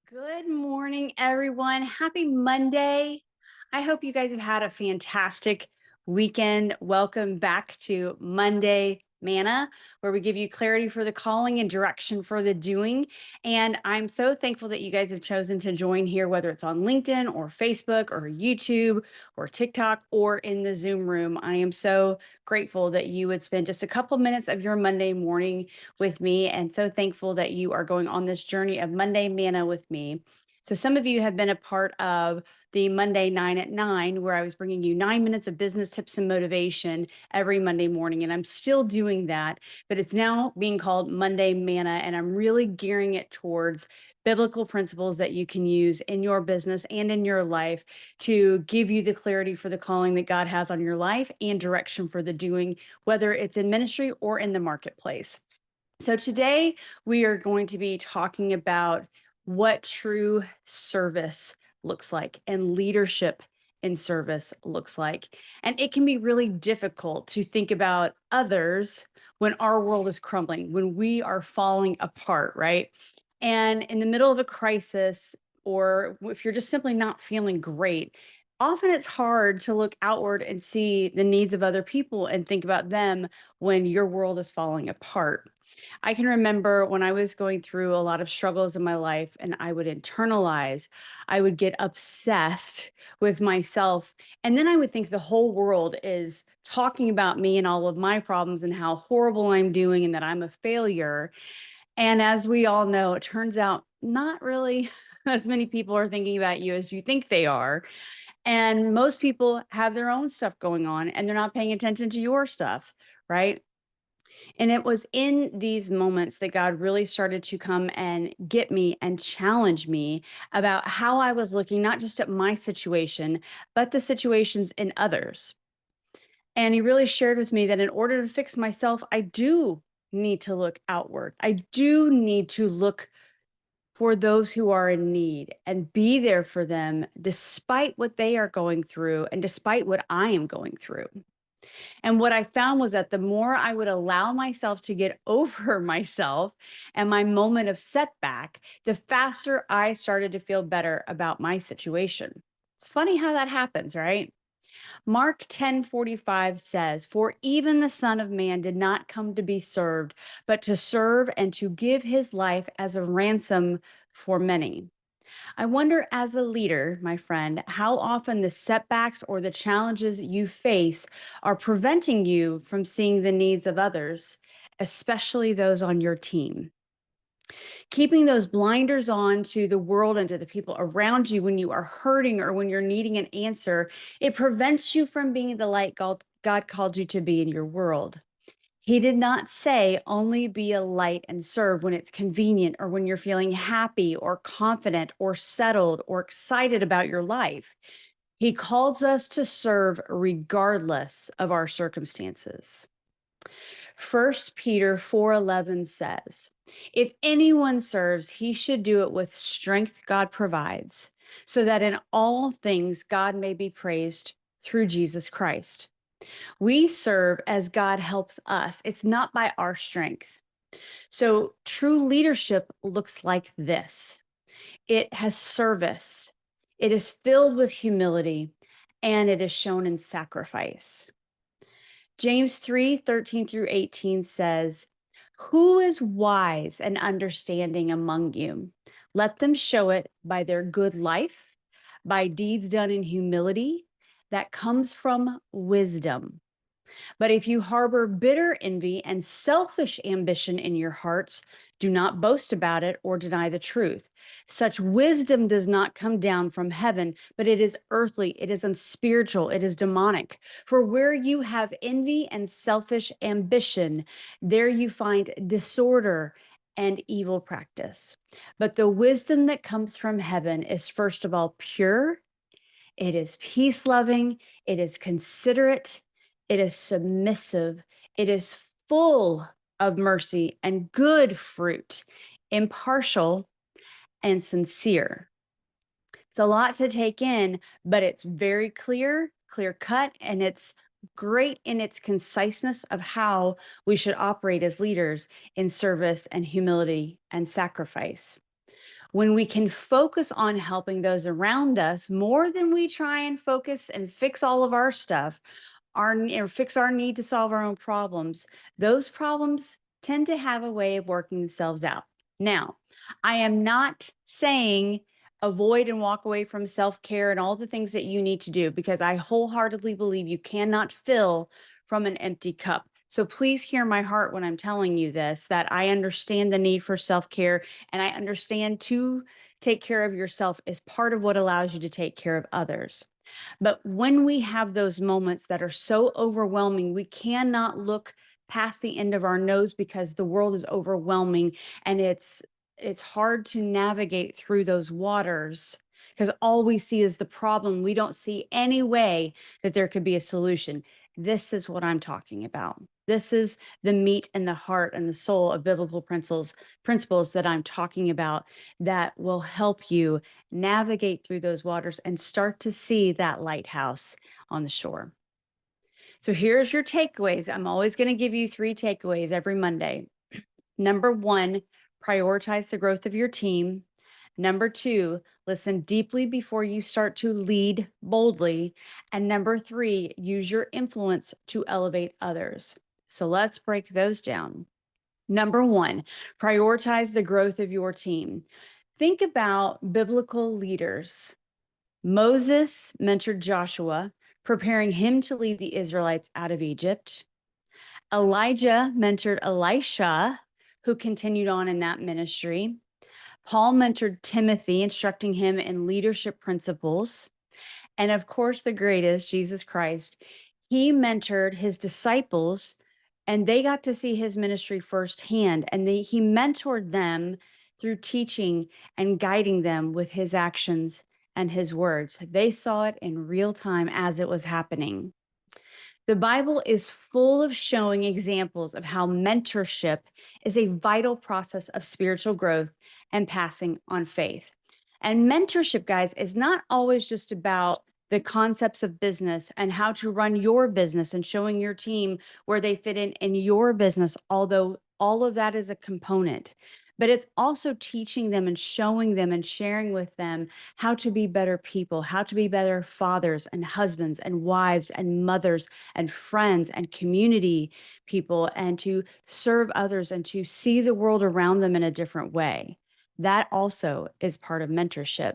Good morning, everyone. Happy Monday. I hope you guys have had a fantastic weekend. Welcome back to Monday Manna, where we give you clarity for the calling and direction for the doing. And I'm so thankful that you guys have chosen to join here, whether it's on LinkedIn or Facebook or YouTube or TikTok or in the Zoom room. I am so grateful that you would spend just a couple minutes of your Monday morning with me, and so thankful that you are going on this journey of Monday Manna with me. So, some of you have been a part of the Monday 9 at 9, where I was bringing you 9 minutes of business tips and motivation every Monday morning. And I'm still doing that, but it's now being called Monday Manna. And I'm really gearing it towards biblical principles that you can use in your business and in your life to give you the clarity for the calling that God has on your life and direction for the doing, whether it's in ministry or in the marketplace. So today we are going to be talking about what true service looks like and leadership in service looks like. And it can be really difficult to think about others when our world is crumbling, when we are falling apart, right? And in the middle of a crisis, or if you're just simply not feeling great, often it's hard to look outward and see the needs of other people and think about them when your world is falling apart. I can remember when I was going through a lot of struggles in my life and I would internalize, I would get obsessed with myself. And then I would think the whole world is talking about me and all of my problems and how horrible I'm doing and that I'm a failure. And as we all know, it turns out not really as many people are thinking about you as you think they are. And most people have their own stuff going on and they're not paying attention to your stuff, right? And it was in these moments that God really started to come and get me and challenge me about how I was looking, not just at my situation, but the situations in others. And He really shared with me that in order to fix myself, I do need to look outward. I do need to look for those who are in need and be there for them despite what they are going through and despite what I am going through. And what I found was that the more I would allow myself to get over myself and my moment of setback, the faster I started to feel better about my situation. It's funny how that happens, right? Mark 10:45 says, "For even the Son of Man did not come to be served, but to serve and to give his life as a ransom for many." I wonder, as a leader, my friend, how often the setbacks or the challenges you face are preventing you from seeing the needs of others, especially those on your team. Keeping those blinders on to the world and to the people around you when you are hurting or when you're needing an answer, it prevents you from being the light God called you to be in your world. He did not say only be a light and serve when it's convenient or when you're feeling happy or confident or settled or excited about your life. He calls us to serve regardless of our circumstances. First Peter 4:11 says, "If anyone serves, he should do it with strength God provides, so that in all things God may be praised through Jesus Christ." We serve as God helps us. It's not by our strength. So true leadership looks like this. It has service. It is filled with humility, and it is shown in sacrifice. James 3:13 through 18 says, "Who is wise and understanding among you? Let them show it by their good life, by deeds done in humility that comes from wisdom. But if you harbor bitter envy and selfish ambition in your hearts, do not boast about it or deny the truth. Such wisdom does not come down from heaven, but it is earthly, it is unspiritual, it is demonic. For where you have envy and selfish ambition, there you find disorder and evil practice. But the wisdom that comes from heaven is first of all pure, it is peace loving, it is considerate, it is submissive, it is full of mercy and good fruit, impartial and sincere." It's a lot to take in, but it's very clear, clear cut, and it's great in its conciseness of how we should operate as leaders in service and humility and sacrifice. When we can focus on helping those around us more than we try and focus and fix all of our stuff, or fix our need to solve our own problems, those problems tend to have a way of working themselves out. Now, I am not saying avoid and walk away from self-care and all the things that you need to do, because I wholeheartedly believe you cannot fill from an empty cup. So please hear my heart when I'm telling you this, that I understand the need for self-care, and I understand to take care of yourself is part of what allows you to take care of others. But when we have those moments that are so overwhelming, we cannot look past the end of our nose because the world is overwhelming, and it's hard to navigate through those waters because all we see is the problem. We don't see any way that there could be a solution. This is what I'm talking about. This is the meat and the heart and the soul of biblical principles that I'm talking about, that will help you navigate through those waters and start to see that lighthouse on the shore. So here's your takeaways. I'm always going to give you 3 takeaways every Monday. Number 1, prioritize the growth of your team. Number 2, listen deeply before you start to lead boldly. And number 3, use your influence to elevate others. So let's break those down. Number 1, prioritize the growth of your team. Think about biblical leaders. Moses mentored Joshua, preparing him to lead the Israelites out of Egypt. Elijah mentored Elisha, who continued on in that ministry. Paul mentored Timothy, instructing him in leadership principles. And of course, the greatest, Jesus Christ, he mentored his disciples, and they got to see his ministry firsthand. And he mentored them through teaching and guiding them with his actions and his words. They saw it in real time as it was happening. The Bible is full of showing examples of how mentorship is a vital process of spiritual growth and passing on faith. And mentorship, guys, is not always just about the concepts of business and how to run your business and showing your team where they fit in your business, although all of that is a component. But it's also teaching them and showing them and sharing with them how to be better people, how to be better fathers and husbands and wives and mothers and friends and community people, and to serve others and to see the world around them in a different way. That also is part of mentorship.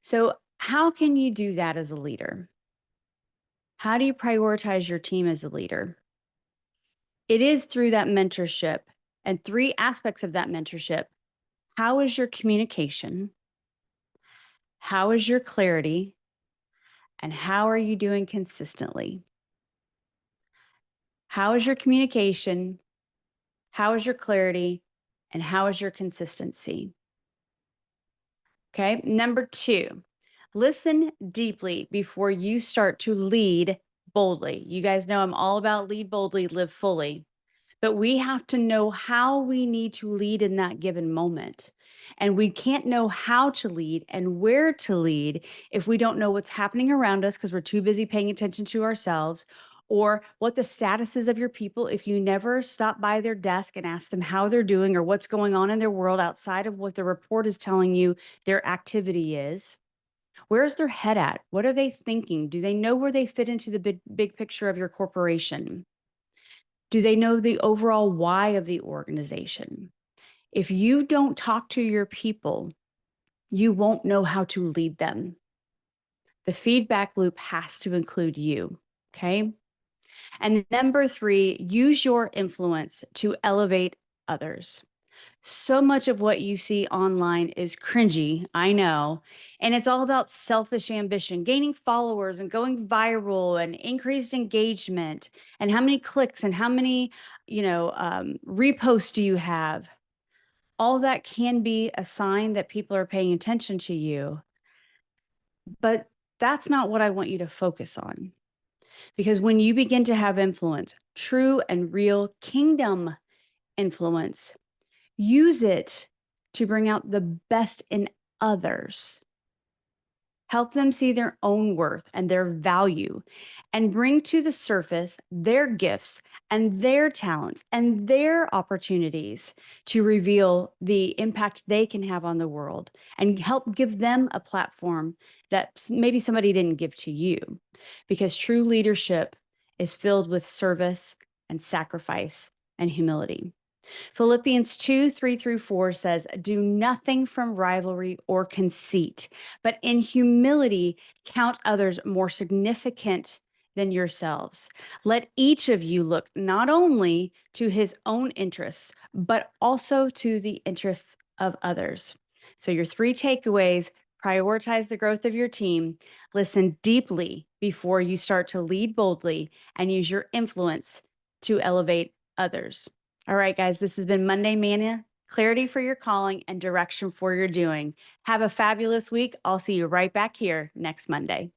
So how can you do that as a leader? How do you prioritize your team as a leader? It is through that mentorship, and 3 aspects of that mentorship. How is your communication? How is your clarity? And how are you doing consistently? How is your communication? How is your clarity? And how is your consistency? Okay. Number 2, listen deeply before you start to lead boldly. You guys know I'm all about lead boldly, live fully. But we have to know how we need to lead in that given moment. And we can't know how to lead and where to lead if we don't know what's happening around us because we're too busy paying attention to ourselves, or what the status is of your people if you never stop by their desk and ask them how they're doing or what's going on in their world outside of what the report is telling you their activity is. Where's their head at? What are they thinking? Do they know where they fit into the big picture of your corporation? Do they know the overall why of the organization? If you don't talk to your people, you won't know how to lead them. The feedback loop has to include you, okay? And number 3, use your influence to elevate others. So much of what you see online is cringy, I know. And it's all about selfish ambition, gaining followers and going viral and increased engagement. And how many clicks and how many, reposts do you have? All that can be a sign that people are paying attention to you. But that's not what I want you to focus on. Because when you begin to have influence, true and real kingdom influence, use it to bring out the best in others. Help them see their own worth and their value, and bring to the surface their gifts and their talents and their opportunities to reveal the impact they can have on the world and help give them a platform that maybe somebody didn't give to you. Because true leadership is filled with service and sacrifice and humility. Philippians 2:3-4 says, "Do nothing from rivalry or conceit, but in humility count others more significant than yourselves. Let each of you look not only to his own interests, but also to the interests of others." So, your three takeaways: prioritize the growth of your team, listen deeply before you start to lead boldly, and use your influence to elevate others. All right, guys, this has been Monday Manna, clarity for your calling and direction for your doing. Have a fabulous week. I'll see you right back here next Monday.